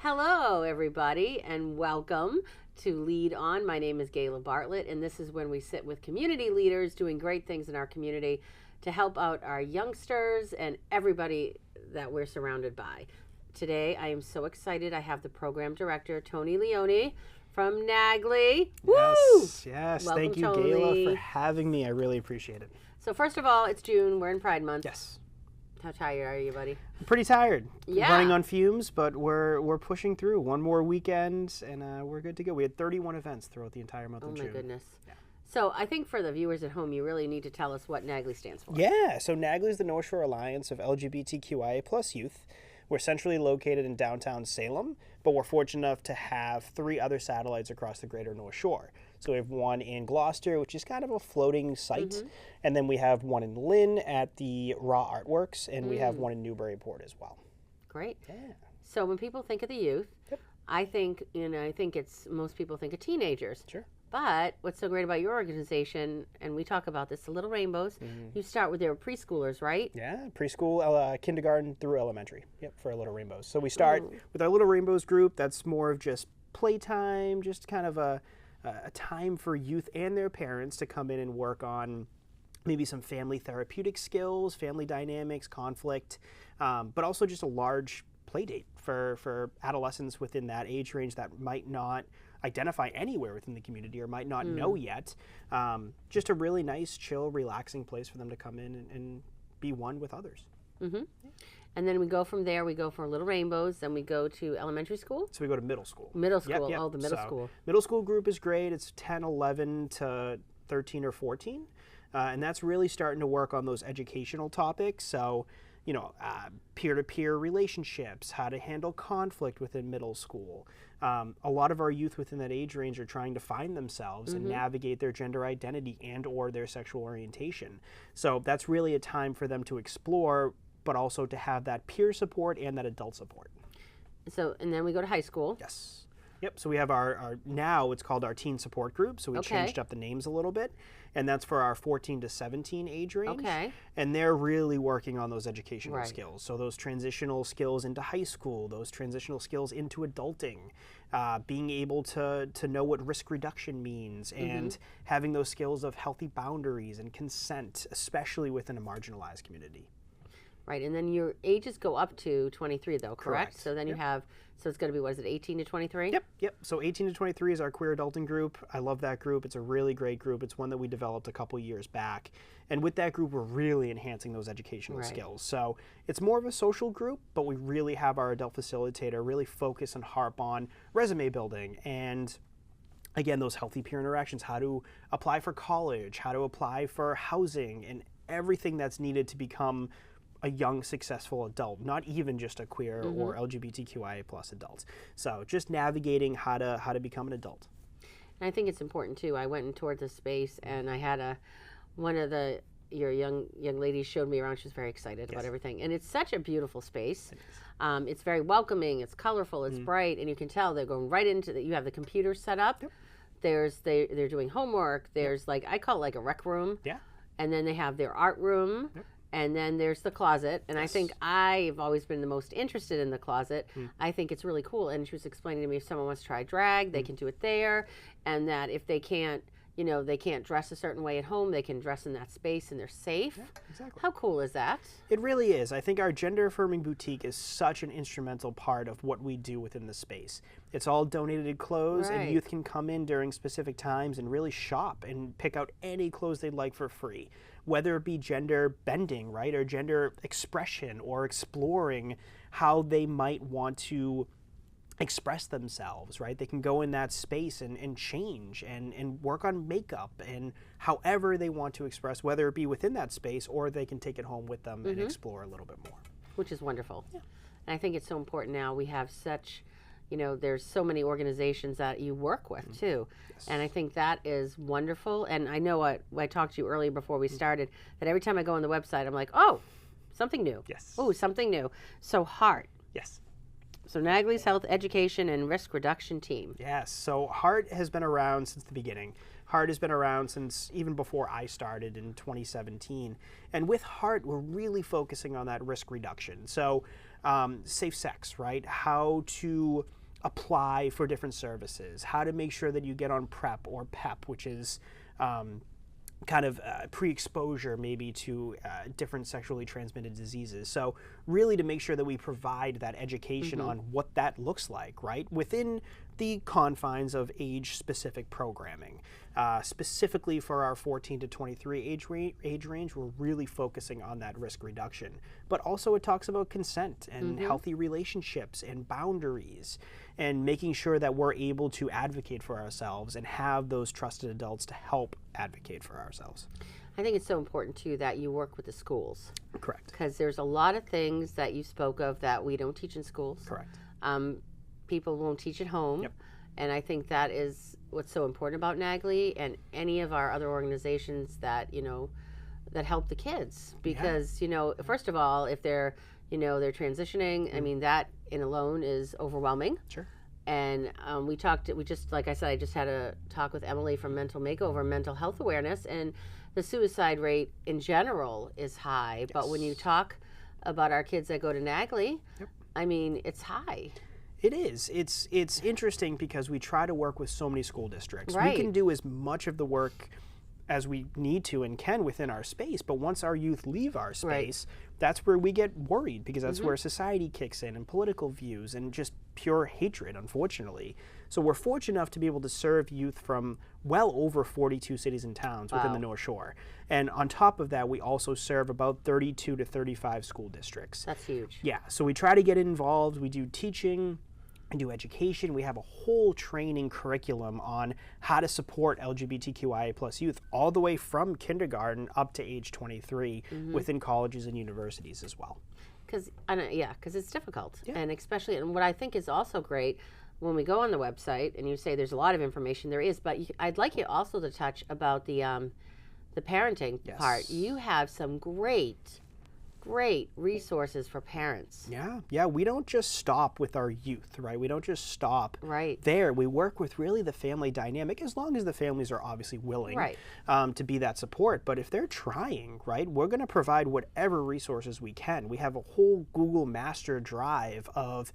Hello, everybody, and welcome to Lead On. My name is Gayla Bartlett, and this is when we sit with community leaders doing great things in our community to help out our youngsters and everybody that we're surrounded by. Today, I am so excited. I have the program director, Tony Leone from NAGLY. Yes, yes. Welcome, Thank you, Tony. Gayla, for having me. I really appreciate it. So first of all, it's June. We're in Pride Month. Yes. How tired are you, buddy? I'm pretty tired. Yeah. Running on fumes, but we're pushing through. One more weekend, and we're good to go. We had 31 events throughout the entire month of June. Oh, my goodness. Yeah. So I think for the viewers at home, you really need to tell us what NAGLY stands for. Yeah, so NAGLY is the North Shore Alliance of LGBTQIA plus youth. We're centrally located in downtown Salem, but we're fortunate enough to have 3 other satellites across the greater North Shore. So we have one in Gloucester, which is kind of a floating site, and then we have one in Lynn at the Raw Artworks, and we have one in Newburyport as well. Great. Yeah. So when people think of the youth, I think it's most people think of teenagers. Sure. But what's so great about your organization, and we talk about this, the Little Rainbows, you start with their preschoolers, right? Yeah, preschool, kindergarten through elementary. Yep, for our Little Rainbows. So we start with our Little Rainbows group. That's more of just playtime, just kind of a time for youth and their parents to come in and work on maybe some family therapeutic skills, family dynamics, conflict, but also just a large play date for adolescents within that age range that might not identify anywhere within the community or might not know yet. Just a really nice, chill, relaxing place for them to come in and be one with others. And then we go from there, we go for Little Rainbows, then we go to elementary school? So we go to middle school. Middle school, Yep. oh, the middle school. Middle school group is great. It's 10, 11 to 13 or 14. And that's really starting to work on those educational topics. So, peer-to-peer relationships, how to handle conflict within middle school. A lot of our youth within that age range are trying to find themselves and navigate their gender identity and or their sexual orientation. So that's really a time for them to explore, but also to have that peer support and that adult support. So, and then we go to high school. Yes. Yep, so we have our now it's called our teen support group, so we changed up the names a little bit, and that's for our 14 to 17 age range. Okay. And they're really working on those educational skills. So those transitional skills into high school, those transitional skills into adulting, being able to know what risk reduction means, and having those skills of healthy boundaries and consent, especially within a marginalized community. Right, and then your ages go up to 23, though, correct? So then you Yep. have, so it's going to be, what is it, 18 to 23? Yep. So 18 to 23 is our queer adulting group. I love that group. It's a really great group. It's one that we developed a couple years back. And with that group, we're really enhancing those educational skills. So it's more of a social group, but we really have our adult facilitator really focus and harp on resume building and, again, those healthy peer interactions, how to apply for college, how to apply for housing, and everything that's needed to become a young, successful adult, not even just a queer or LGBTQIA plus adult. So just navigating how to become an adult. And I think it's important too. I went and toured the space, and I had one of your young ladies showed me around. She was very excited about everything, and it's such a beautiful space. It's very welcoming. It's colorful. It's bright, and you can tell they're going right into you have the computer set up. They're doing homework. There's like, I call it like a rec room. Yeah. And then they have their art room. And then there's the closet, and I think I've always been the most interested in the closet. I think it's really cool, and she was explaining to me if someone wants to try drag, they can do it there, and that if they can't, they can't dress a certain way at home, they can dress in that space and they're safe. Yeah, exactly. How cool is that? It really is. I think our gender-affirming boutique is such an instrumental part of what we do within the space. It's all donated clothes, and youth can come in during specific times and really shop and pick out any clothes they'd like for free, whether it be gender bending, right, or gender expression, or exploring how they might want to express themselves, right? They can go in that space and change and work on makeup and however they want to express, whether it be within that space or they can take it home with them and explore a little bit more. Which is wonderful. Yeah. And I think it's so important now. We have such, there's so many organizations that you work with too. And I think that is wonderful. And I know I talked to you earlier before we started that every time I go on the website, I'm like, oh, something new. Yes. Oh, something new. So HEART. Yes. So NAGLY's Health Education and Risk Reduction Team. Yes, so HEART has been around since the beginning. Heart has been around since even before I started in 2017. And with Heart, we're really focusing on that risk reduction. So safe sex, right? How to apply for different services, how to make sure that you get on PrEP or PEP, which is kind of pre-exposure maybe to different sexually transmitted diseases. So really to make sure that we provide that education on what that looks like, right? Within the confines of age-specific programming. Specifically for our 14 to 23 age range, we're really focusing on that risk reduction. But also it talks about consent and healthy relationships and boundaries and making sure that we're able to advocate for ourselves and have those trusted adults to help advocate for ourselves. I think it's so important too that you work with the schools. Correct. Because there's a lot of things that you spoke of that we don't teach in schools. Correct. People won't teach at home. Yep. And I think that is what's so important about NAGLY and any of our other organizations that, that help the kids. Because, first of all, if they're, they're transitioning, I mean, that in alone is overwhelming. Sure. And like I said, I just had a talk with Emily from Mental Makeover, mental health awareness, and the suicide rate in general is high. Yes. But when you talk about our kids that go to NAGLY, I mean, it's high. It is. It's interesting because we try to work with so many school districts. Right. We can do as much of the work as we need to and can within our space, but once our youth leave our space, that's where we get worried because that's where society kicks in and political views and just pure hatred, unfortunately. So we're fortunate enough to be able to serve youth from well over 42 cities and towns within the North Shore. And on top of that, we also serve about 32 to 35 school districts. That's huge. Yeah, so we try to get involved. We do teaching, and do education. We have a whole training curriculum on how to support LGBTQIA plus youth all the way from kindergarten up to age 23 within colleges and universities as well. Because it's difficult. Yeah. And especially, and what I think is also great, when we go on the website and you say there's a lot of information, there is, but I'd like you also to touch about the parenting part. You have some great resources for parents. Yeah, we don't just stop with our youth, right? We don't just stop there. We work with really the family dynamic as long as the families are obviously willing to be that support. But if they're trying, right, we're going to provide whatever resources we can. We have a whole Google Master Drive of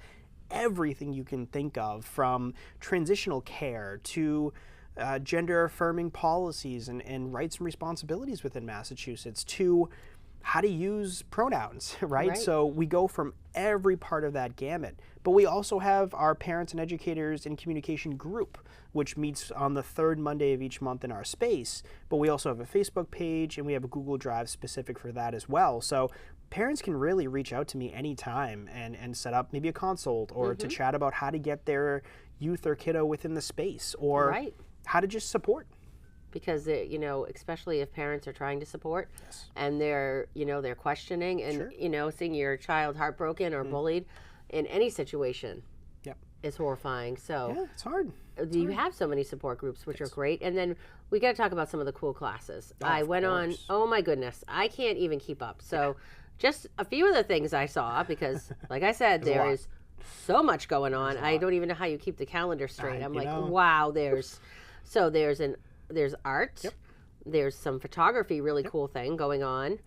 everything you can think of, from transitional care to gender affirming policies and rights and responsibilities within Massachusetts to how to use pronouns, right? So we go from every part of that gamut. But we also have our Parents and Educators in Communication group, which meets on the third Monday of each month in our space. But we also have a Facebook page, and we have a Google Drive specific for that as well. So parents can really reach out to me anytime and set up maybe a consult or to chat about how to get their youth or kiddo within the space or how to just support. Because especially if parents are trying to support and they're questioning and seeing your child heartbroken or bullied in any situation is horrifying. So yeah, it's hard. You have so many support groups, which are great. And then we got to talk about some of the cool classes. I went on, oh my goodness, I can't even keep up. So just a few of the things I saw, because like I said, there is so much going on. I don't even know how you keep the calendar straight. I'm like, wow, there's art, there's some photography, really cool thing going on.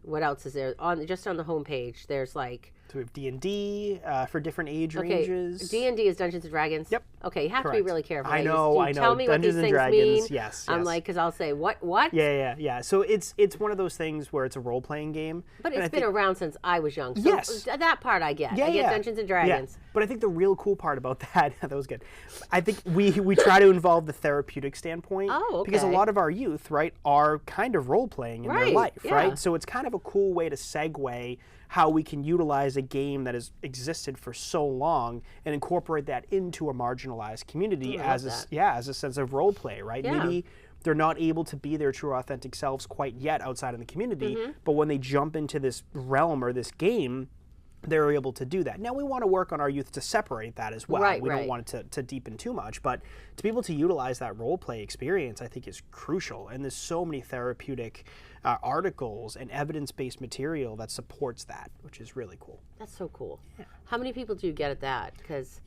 What else is there? Just on the homepage, there's like... So we have D&D for different age ranges. D&D is Dungeons & Dragons? Yep. Okay, you have to be really careful. I know. Tell me Dungeons what these and things Dragons, mean. yes. I'm like, because I'll say, what? Yeah. So it's one of those things where it's a role-playing game. But it's been around since I was young. So yes. That part I get. I get Dungeons & Dragons. Yeah. But I think the real cool part about that was good. I think we try to involve the therapeutic standpoint. Oh, okay. Because a lot of our youth, right, are kind of role-playing in their life, right? So it's kind of a cool way to segue how we can utilize a game that has existed for so long and incorporate that into a marginalized community as a sense of role play, right? Yeah. Maybe they're not able to be their true authentic selves quite yet outside in the community, but when they jump into this realm or this game, they were able to do that. Now we want to work on our youth to separate that as well. Right, we don't right. want it to deepen too much, but to be able to utilize that role play experience, I think, is crucial. And there's so many therapeutic articles and evidence-based material that supports that, which is really cool. That's so cool. Yeah. How many people do you get at that? Because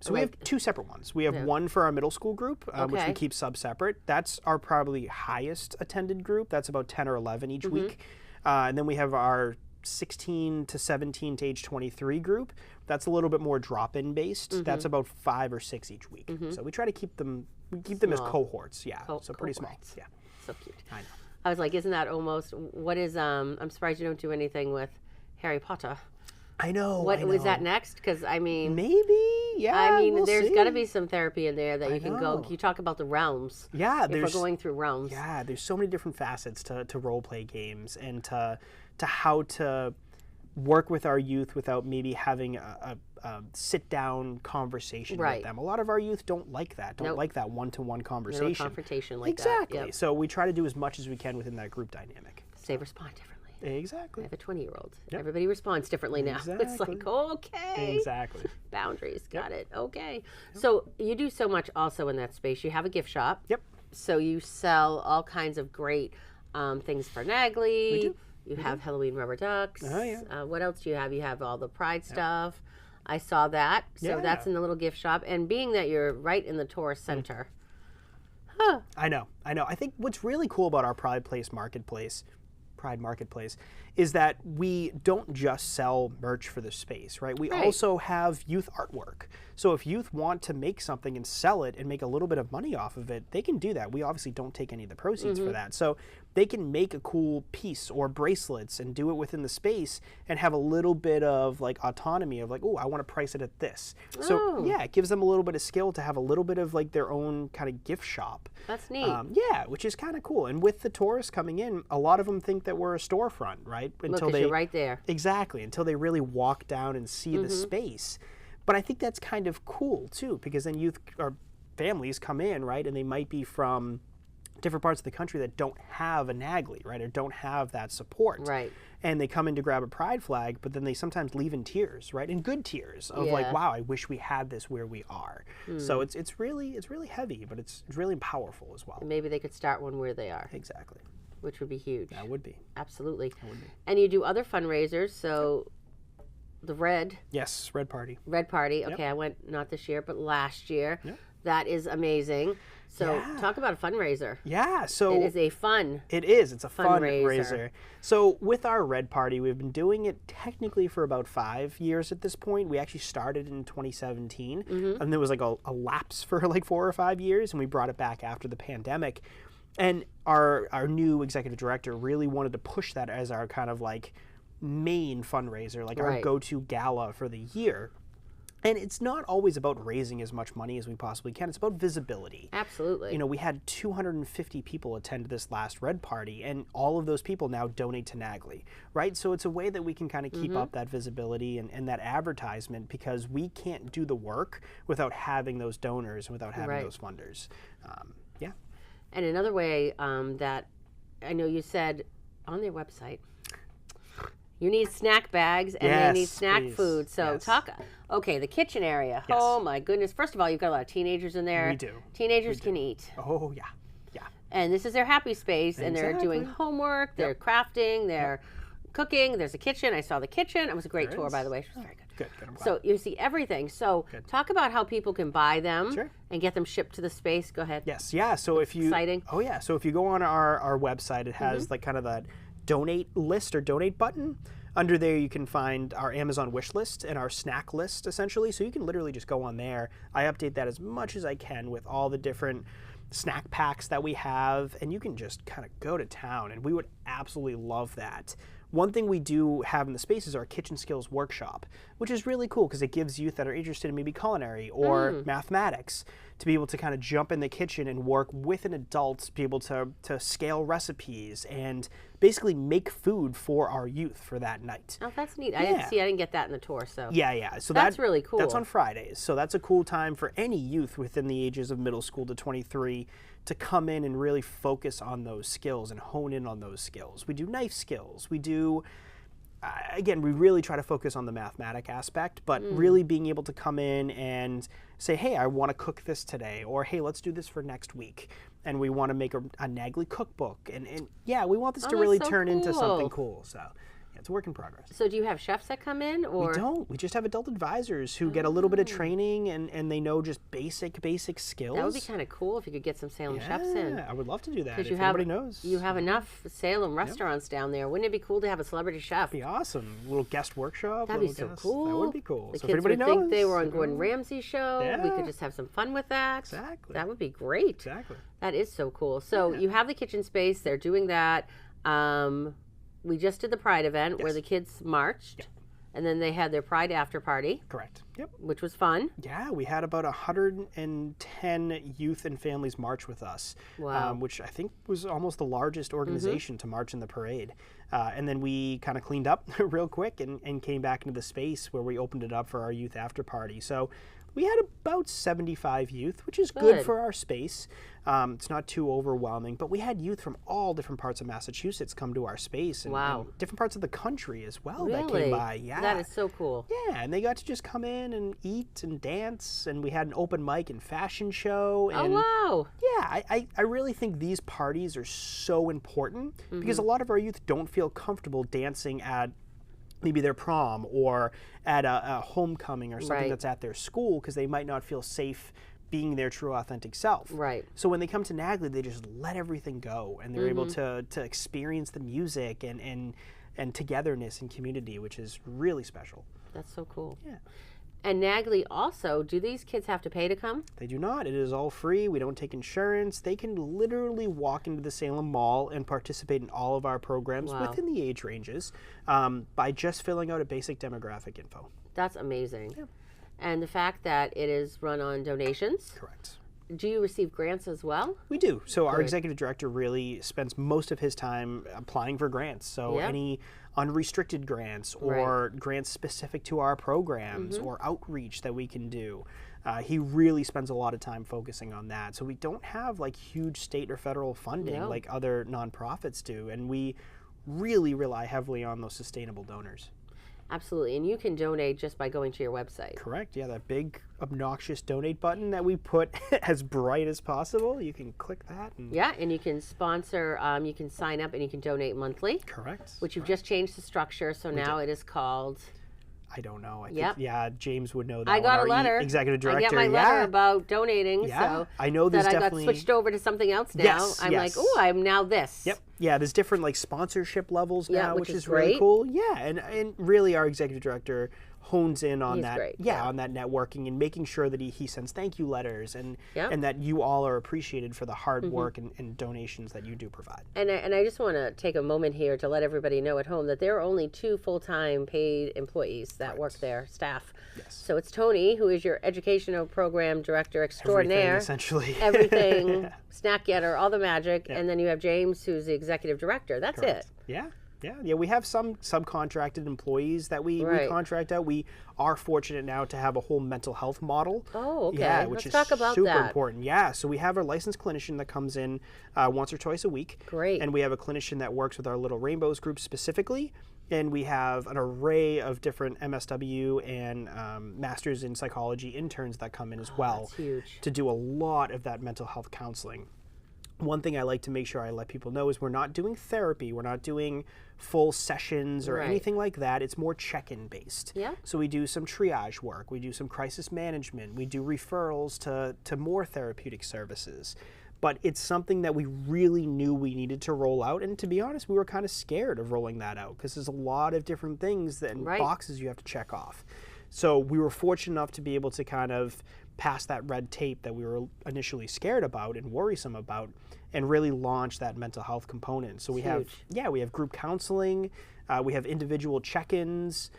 so we have two separate ones. We have one for our middle school group, which we keep sub-separate. That's our probably highest attended group. That's about 10 or 11 each week. And then we have our 16 to 17 to age 23 group. That's a little bit more drop-in based. That's about 5 or 6 each week. So we try to keep them as cohorts. Yeah, so pretty small. Yeah, so cute. I know. I was like, isn't that almost what is? I'm surprised you don't do anything with Harry Potter. I know. What was that next? Because I mean, maybe. Yeah. I mean, there's got to see. be some therapy in there that you can go. You talk about the realms. Yeah, if we're going through realms. Yeah, there's so many different facets to role play games and to how to work with our youth without maybe having a sit-down conversation with them. A lot of our youth don't like that. Don't like that one-to-one conversation. Confrontation like exactly. that. Yep. So we try to do as much as we can within that group dynamic. They respond differently. Exactly. I have a 20-year-old. Everybody responds differently now. Exactly. It's like, okay. Exactly. Boundaries. Got it. Okay. So you do so much also in that space. You have a gift shop. Yep. So you sell all kinds of great things for NAGLY. We do. You have Halloween rubber ducks. Oh, yeah. What else do you have? You have all the Pride stuff. I saw that. So that's in the little gift shop. And being that you're right in the tourist center. I know. I think what's really cool about our Pride Marketplace is that we don't just sell merch for the space, right? We also have youth artwork. So if youth want to make something and sell it and make a little bit of money off of it, they can do that. We obviously don't take any of the proceeds for that. So they can make a cool piece or bracelets and do it within the space and have a little bit of like autonomy of like, oh, I want to price it at this. So yeah, it gives them a little bit of skill to have a little bit of like their own kind of gift shop. That's neat. Yeah, which is kind of cool. And with the tourists coming in, a lot of them think that we're a storefront, right? Until you're right there. Exactly, until they really walk down and see the space. But I think that's kind of cool too, because then youth or families come in, right, and they might be from different parts of the country that don't have a NAGLY, right, or don't have that support. Right. And they come in to grab a pride flag, but then they sometimes leave in tears, right, in good tears of like, wow, I wish we had this where we are. So it's really heavy, but it's really powerful as well. And maybe they could start one where they are. Exactly. Which would be huge. That would be. Absolutely. That would be. And you do other fundraisers, so the Red Party. Red Party. Okay, I went not this year, but last year. Yep. That is amazing. So talk about a fundraiser. Yeah, so it is a fun. It is. It's a fundraiser. fundraiser. So with our Red Party, we've been doing it technically for about 5 years at this point. We actually started in 2017, and there was like a lapse for like 4 or 5 years, and we brought it back after the pandemic. And our new executive director really wanted to push that as our kind of like main fundraiser, like our go-to gala for the year. And it's not always about raising as much money as we possibly can. It's about visibility. Absolutely. You know, we had 250 people attend this last Red Party, and all of those people now donate to NAGLY, right? So it's a way that we can kind of keep up that visibility and that advertisement, because we can't do the work without having those donors and without having those funders. Yeah. And another way that I know you said on their website, you need snack bags and they need snack food. So okay, the kitchen area. Yes. Oh my goodness. First of all, you've got a lot of teenagers in there. We do. Teenagers can eat. Oh, yeah. Yeah. And this is their happy space, and they're doing homework, they're crafting, they're cooking. There's a kitchen. I saw the kitchen. It was a great tour, by the way. It was very good. Good. I'm glad. So you see everything. So talk about how people can buy them and get them shipped to the space. Go ahead. Yes. Yeah. So if you exciting. Oh yeah. So if you go on our website, it has like kind of that donate list or donate button. Under there, you can find our Amazon wish list and our snack list, essentially. So you can literally just go on there. I update that as much as I can with all the different snack packs that we have, and you can just kind of go to town, and we would absolutely love that. One thing we do have in the space is our kitchen skills workshop, which is really cool because it gives youth that are interested in maybe culinary or mathematics to be able to kind of jump in the kitchen and work with an adult to be able to scale recipes and basically make food for our youth for that night. Oh, that's neat. I didn't get that in the tour. So yeah. So that's really cool. That's on Fridays. So that's a cool time for any youth within the ages of middle school to 23 to come in and really focus on those skills and hone in on those skills. We do knife skills. We do again, we really try to focus on the mathematic aspect, but really being able to come in and say, hey, I want to cook this today, or hey, let's do this for next week. And we want to make a NAGLY cookbook. And yeah, we want this to really turn into something cool. So yeah, it's a work in progress. So do you have chefs that come in? Or? We don't. We just have adult advisors who get a little bit of training and they know just basic skills. That would be kind of cool if you could get some Salem chefs in. I would love to do that if anybody knows. You have enough Salem restaurants down there. Wouldn't it be cool to have a celebrity chef? That'd be awesome. A little guest workshop. That'd be so cool. That would be cool. The so kids if anybody would knows, think they were on Gordon Ramsay's show. Yeah. We could just have some fun with that. Exactly. That would be great. Exactly. That is so cool. So you have the kitchen space. They're doing that. We just did the Pride event where the kids marched, and then they had their Pride after party. Correct. Yep. Which was fun. Yeah, we had about 110 youth and families march with us, which I think was almost the largest organization to march in the parade. And then we kind of cleaned up real quick and came back into the space where we opened it up for our youth after party. So we had about 75 youth, which is good for our space. It's not too overwhelming, but we had youth from all different parts of Massachusetts come to our space and different parts of the country as well that came by. Yeah, that is so cool. Yeah, and they got to just come in and eat and dance, and we had an open mic and fashion show. And wow. Yeah, I really think these parties are so important because a lot of our youth don't feel comfortable dancing at maybe their prom or at a homecoming or something that's at their school because they might not feel safe being their true authentic self. Right. So when they come to NAGLY, they just let everything go and they're able to experience the music and togetherness and community, which is really special. That's so cool. Yeah. And NAGLY also, do these kids have to pay to come? They do not. It is all free. We don't take insurance. They can literally walk into the Salem Mall and participate in all of our programs within the age ranges by just filling out a basic demographic info. That's amazing. Yeah. And the fact that it is run on donations. Correct. Do you receive grants as well? We do. So our executive director really spends most of his time applying for grants. So any unrestricted grants or grants specific to our programs or outreach that we can do. He really spends a lot of time focusing on that. So we don't have like huge state or federal funding like other nonprofits do. And we really rely heavily on those sustainable donors. Absolutely, and you can donate just by going to your website. Correct, yeah, that big obnoxious donate button that we put as bright as possible, you can click that. And yeah, and you can sponsor, you can sign up and you can donate monthly. Correct. Which you've just changed the structure, so now it is called... I don't know. I think, yeah, James would know that. I got a letter. Executive director. I got my letter about donating. Yeah, so I know there's definitely. I got switched over to something else now. Yes, I'm like, oh, I'm now this. Yep. Yeah, there's different like sponsorship levels now, which is great. really cool. Yeah, and really our executive director hones in on that. Great. On that networking and making sure that he sends thank you letters and that you all are appreciated for the hard work and donations that you do provide. And I just want to take a moment here to let everybody know at home that there are only 2 full-time paid employees that work there, staff. Yes. So it's Tony, who is your educational program director extraordinaire. Everything, essentially. Everything, snack getter, all the magic. And then you have James, who's the executive director. That's it. Yeah. Yeah, we have some subcontracted employees that we contract out. We are fortunate now to have a whole mental health model. Oh, okay. Yeah, which Let's talk about super that. important. Yeah, so we have a licensed clinician that comes in once or twice a week. Great. And we have a clinician that works with our Little Rainbows group specifically. And we have an array of different MSW and Masters in Psychology interns that come in as well. That's huge. To do a lot of that mental health counseling. One thing I like to make sure I let people know is we're not doing therapy. We're not doing full sessions or anything like that. It's more check-in based. Yeah. So we do some triage work. We do some crisis management. We do referrals to more therapeutic services. But it's something that we really knew we needed to roll out. And to be honest, we were kind of scared of rolling that out because there's a lot of different things and boxes you have to check off. So we were fortunate enough to be able to kind of pass that red tape that we were initially scared about and worrisome about and really launch that mental health component. So we have group counseling, we have individual check-ins,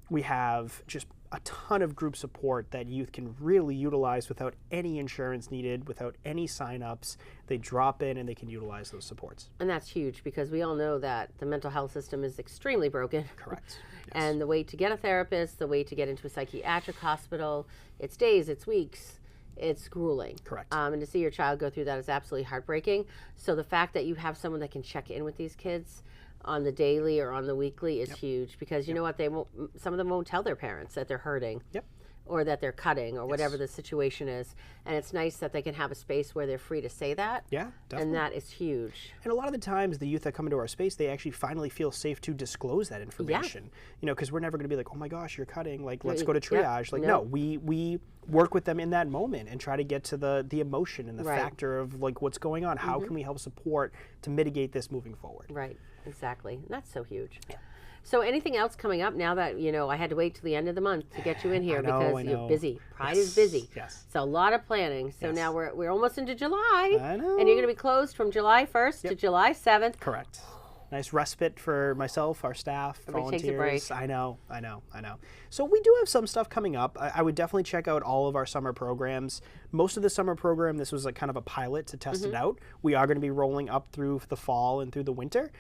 we have just a ton of group support that youth can really utilize without any insurance needed, without any sign-ups. They drop in and they can utilize those supports. And that's huge because we all know that the mental health system is extremely broken. Correct. Yes. And the way to get a therapist, the way to get into a psychiatric hospital, it's days, it's weeks, it's grueling. Correct. And to see your child go through that is absolutely heartbreaking. So the fact that you have someone that can check in with these kids on the daily or on the weekly is huge, because you know what, some of them won't tell their parents that they're hurting. Yep. Or that they're cutting, or whatever the situation is. And it's nice that they can have a space where they're free to say that. Yeah, definitely. And that is huge. And a lot of the times, the youth that come into our space, they actually finally feel safe to disclose that information. You know, because we're never going to be like, oh my gosh, you're cutting. Like, let's go to triage. Like, no, we work with them in that moment and try to get to the emotion and the factor of like what's going on. How can we help support to mitigate this moving forward? Right, exactly. And that's so huge. Yeah. So anything else coming up now that, you know, I had to wait till the end of the month to get you in here because you're busy. Pride is busy. Yes. So a lot of planning. So now we're almost into July. I know. And you're going to be closed from July 1st to July 7th. Correct. Nice respite for myself, our staff, Everybody volunteers. takes a break. I know. So we do have some stuff coming up. I would definitely check out all of our summer programs. Most of the summer program, this was like kind of a pilot to test it out. We are going to be rolling up through the fall and through the winter,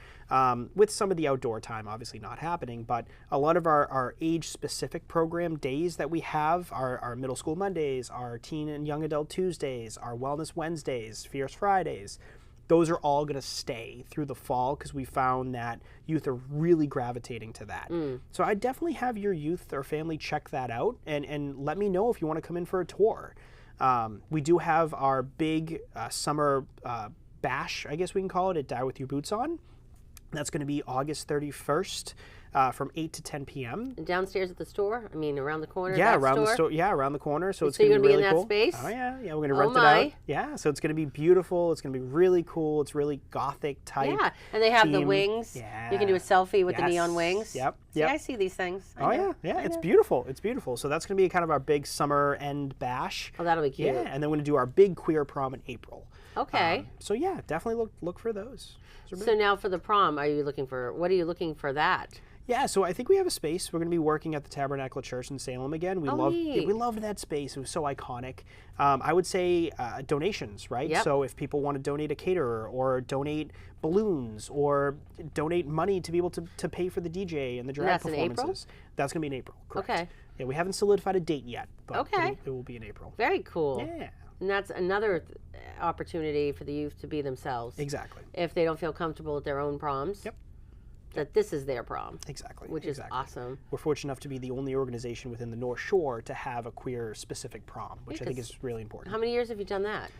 with some of the outdoor time obviously not happening. But a lot of our age-specific program days that we have, our middle school Mondays, our teen and young adult Tuesdays, our wellness Wednesdays, Fierce Fridays, those are all going to stay through the fall because we found that youth are really gravitating to that. So I definitely have your youth or family check that out and let me know if you want to come in for a tour. We do have our big summer bash, I guess we can call it, at Die With Your Boots On. That's going to be August 31st. From 8 to 10 p.m. And downstairs at the store? I mean, around the corner? Yeah, around store? the store. Yeah, around the corner. So it's you're going to be really in cool. that space? Oh yeah, we're going to rent it out. Yeah, so it's going to be beautiful. It's going to be really cool. It's really gothic type. Yeah, and they have the theme. wings. Yeah. You can do a selfie with the neon wings. Yep. See, I see these things. Yeah. It's beautiful. It's beautiful. So that's going to be kind of our big summer end bash. Oh, that'll be cute. Yeah, and then we're going to do our big queer prom in April. Okay. So yeah, definitely look for those. So now for the prom, what are you looking for that? Yeah, so I think we have a space. We're going to be working at the Tabernacle Church in Salem again. We loved that space. It was so iconic. I would say donations, right? Yep. So if people want to donate a caterer or donate balloons or donate money to be able to pay for the DJ and the drag performances. That's going to be in April, correct. Okay. Yeah, we haven't solidified a date yet, but okay. it will be in April. Very cool. Yeah. And that's another opportunity for the youth to be themselves. Exactly. If they don't feel comfortable at their own proms. Yep. That this is their prom. Exactly. Which is awesome. We're fortunate enough to be the only organization within the North Shore to have a queer-specific prom, which I think is really important. How many years have you done that?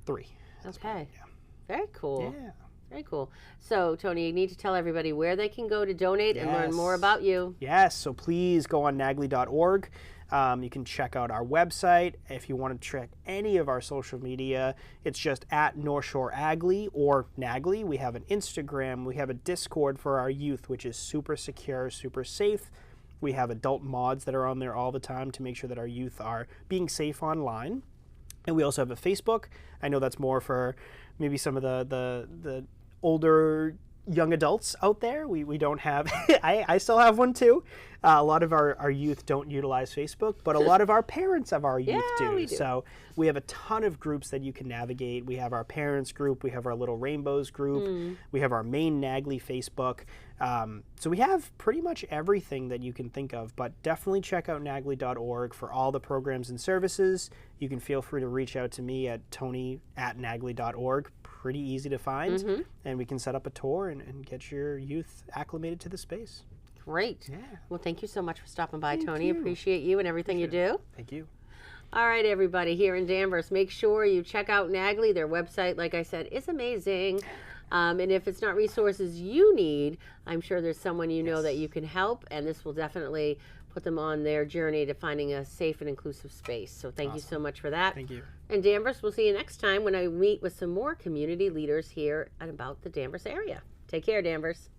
3. Okay. Yeah. Very cool. Yeah. Very cool. So, Tony, you need to tell everybody where they can go to donate and learn more about you. Yes. So please go on NAGLY.org. You can check out our website. If you want to check any of our social media, it's just at North Shore Agly or NAGLY. We have an Instagram. We have a Discord for our youth, which is super secure, super safe. We have adult mods that are on there all the time to make sure that our youth are being safe online. And we also have a Facebook. I know that's more for maybe some of the older young adults out there. We don't have, I still have one too. A lot of our youth don't utilize Facebook, but a lot of our parents of our youth do. So we have a ton of groups that you can navigate. We have our parents group, we have our Little Rainbows group, we have our main NAGLY Facebook. So we have pretty much everything that you can think of, but definitely check out NAGLY.org for all the programs and services. You can feel free to reach out to me at tony@NAGLY.org. Pretty easy to find, and we can set up a tour and get your youth acclimated to the space. Great. Yeah. Well, thank you so much for stopping by, Tony. Appreciate you and everything you do. Thank you. All right, everybody here in Danvers, make sure you check out NAGLY. Their website, like I said, is amazing. And if it's not resources you need, I'm sure there's someone you know that you can help, and this will definitely put them on their journey to finding a safe and inclusive space. So thank you so much for that. Thank you. And Danvers, we'll see you next time when I meet with some more community leaders here and about the Danvers area. Take care, Danvers.